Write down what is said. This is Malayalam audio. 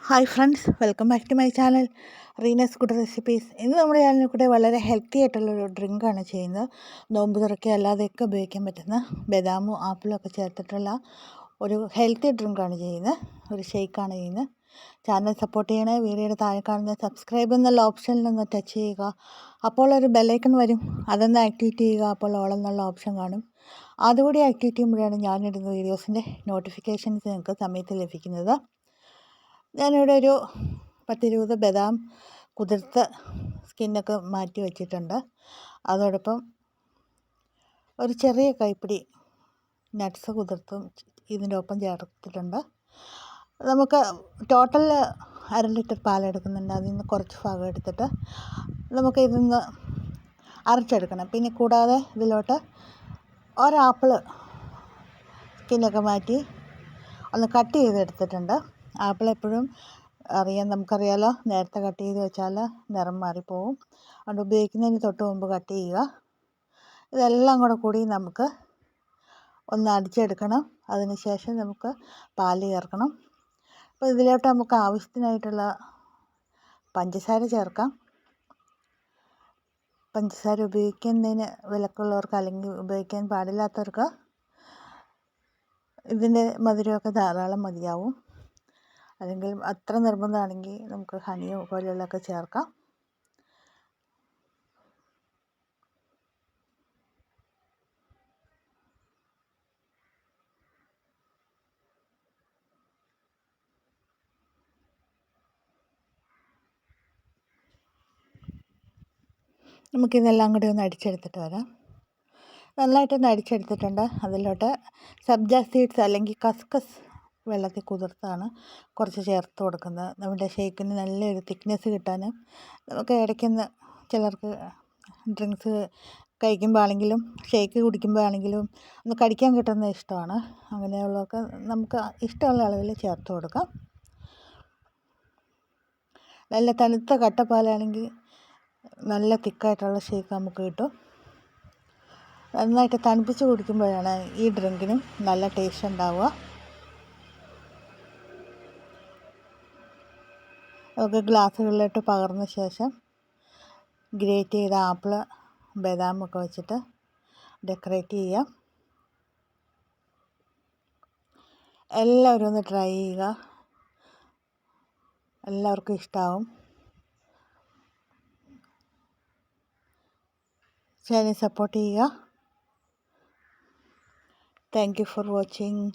Hi friends, welcome back to my channel Reena's good recipes. ഇന്ന് നമ്മുടെ ചാനലിൽ കൂടെ വളരെ ഹെൽത്തി ആയിട്ടുള്ളൊരു ഡ്രിങ്കാണ് ചെയ്യുന്നത്. നോമ്പ് തുറക്കുക അല്ലാതെയൊക്കെ ഉപയോഗിക്കാൻ പറ്റുന്ന ബദാമും ആപ്പിളും ഒക്കെ ചേർത്തിട്ടുള്ള ഒരു ഹെൽത്തി ഡ്രിങ്കാണ് ചെയ്യുന്നത്. ഒരു ഷേക്കാണ് ചെയ്യുന്നത്. ചാനൽ സപ്പോർട്ട് ചെയ്യണേ. വീഡിയോയുടെ താഴെ കാണുന്ന സബ്സ്ക്രൈബ് എന്നുള്ള ഓപ്ഷനിലൊന്ന് ടച്ച് ചെയ്യുക. അപ്പോൾ ഒരു ബെല്ലൈക്കൺ വരും, അതൊന്ന് ആക്ടിവേറ്റ് ചെയ്യുക. അപ്പോൾ ഓൾ എന്നുള്ള ഓപ്ഷൻ കാണും. അതുകൂടി ആക്ടിവേറ്റ് ചെയ്യുമ്പോഴാണ് ഞാനിടുന്ന വീഡിയോസിൻ്റെ നോട്ടിഫിക്കേഷൻസ് നിങ്ങൾക്ക് സമയത്ത് ലഭിക്കുന്നത്. ഞാനിവിടെ ഒരു 10-20 ബദാം കുതിർത്ത് സ്കിന്നൊക്കെ മാറ്റി വച്ചിട്ടുണ്ട്. അതോടൊപ്പം ഒരു ചെറിയ കൈപ്പിടി നട്ട്സ് കുതിർത്തും ഇതിൻ്റെ ഒപ്പം ചേർത്തിട്ടുണ്ട്. നമുക്ക് ടോട്ടൽ 1/2 ലിറ്റർ പാലെടുക്കുന്നുണ്ട്. അതിൽ നിന്ന് കുറച്ച് ഭാഗം എടുത്തിട്ട് നമുക്ക് ഇതിന്ന് അരച്ചെടുക്കണം. പിന്നെ കൂടാതെ ഇതിലോട്ട് ഒരാപ്പിള് സ്കിന്നൊക്കെ മാറ്റി ഒന്ന് കട്ട് ചെയ്തെടുത്തിട്ടുണ്ട്. ആപ്പിൾ എപ്പോഴും നമുക്കറിയാലോ, നേരത്തെ കട്ട് ചെയ്ത് വെച്ചാൽ നിറം മാറിപ്പോവും. അതുകൊണ്ട് ഉപയോഗിക്കുന്നതിന് തൊട്ട് മുമ്പ് കട്ട് ചെയ്യുക. ഇതെല്ലാം കൂടി നമുക്ക് ഒന്ന് അടിച്ചെടുക്കണം. അതിന് ശേഷം നമുക്ക് പാല് ചേർക്കണം. അപ്പോൾ ഇതിലോട്ട് നമുക്ക് ആവശ്യത്തിനായിട്ടുള്ള പഞ്ചസാര ചേർക്കാം. പഞ്ചസാര ഉപയോഗിക്കുന്നതിന് വിലക്കുള്ളവർക്ക് അല്ലെങ്കിൽ ഉപയോഗിക്കാൻ പാടില്ലാത്തവർക്ക് ഇതിൻ്റെ മധുരമൊക്കെ ധാരാളം മതിയാവും. അല്ലെങ്കിൽ അത്ര നിർബന്ധമാണെങ്കിൽ നമുക്ക് ഹണിയോ പോലെയുള്ളതൊക്കെ ചേർക്കാം. നമുക്കിതെല്ലാം കൂടി ഒന്ന് അടിച്ചെടുത്തിട്ട് വരാം. നന്നായിട്ടൊന്ന് അടിച്ചെടുത്തിട്ടുണ്ട്. അതിലോട്ട് സബ്ജ സീഡ്സ് അല്ലെങ്കിൽ കസ്കസ് വെള്ളത്തിൽ കുതിർത്താണ് കുറച്ച് ചേർത്ത് കൊടുക്കുന്നത്. നമ്മുടെ ഷേക്കിന് നല്ലൊരു തിക്നെസ് കിട്ടാനും നമുക്ക് ഇടയ്ക്കൊന്ന് ചിലർക്ക് ഡ്രിങ്ക്സ് കഴിക്കുമ്പോൾ ആണെങ്കിലും ഷേക്ക് കുടിക്കുമ്പോൾ ആണെങ്കിലും ഒന്ന് കടിക്കാൻ കിട്ടുന്നത് ഇഷ്ടമാണ്. അങ്ങനെയുള്ളതൊക്കെ നമുക്ക് ഇഷ്ടമുള്ള അളവിൽ ചേർത്ത് കൊടുക്കാം. നല്ല തണുത്ത കട്ടപ്പാലാണെങ്കിൽ നല്ല തിക്കായിട്ടുള്ള ഷേക്ക് നമുക്ക് കിട്ടും. നന്നായിട്ട് തണുപ്പിച്ച് കുടിക്കുമ്പോഴാണ് ഈ ഡ്രിങ്കിനും നല്ല ടേസ്റ്റ് ഉണ്ടാവുക. നമുക്ക് ഗ്ലാസ്സുകളിലോട്ട് പകർന്ന ശേഷം ഗ്രേറ്റ് ചെയ്ത ആപ്പിള് ബദാമൊക്കെ വെച്ചിട്ട് ഡെക്കറേറ്റ് ചെയ്യാം. എല്ലാവരും ഒന്ന് ട്രൈ ചെയ്യുക. എല്ലാവർക്കും ഇഷ്ടമാവും. ചാനൽ സപ്പോർട്ട് ചെയ്യുക. Thank you for watching.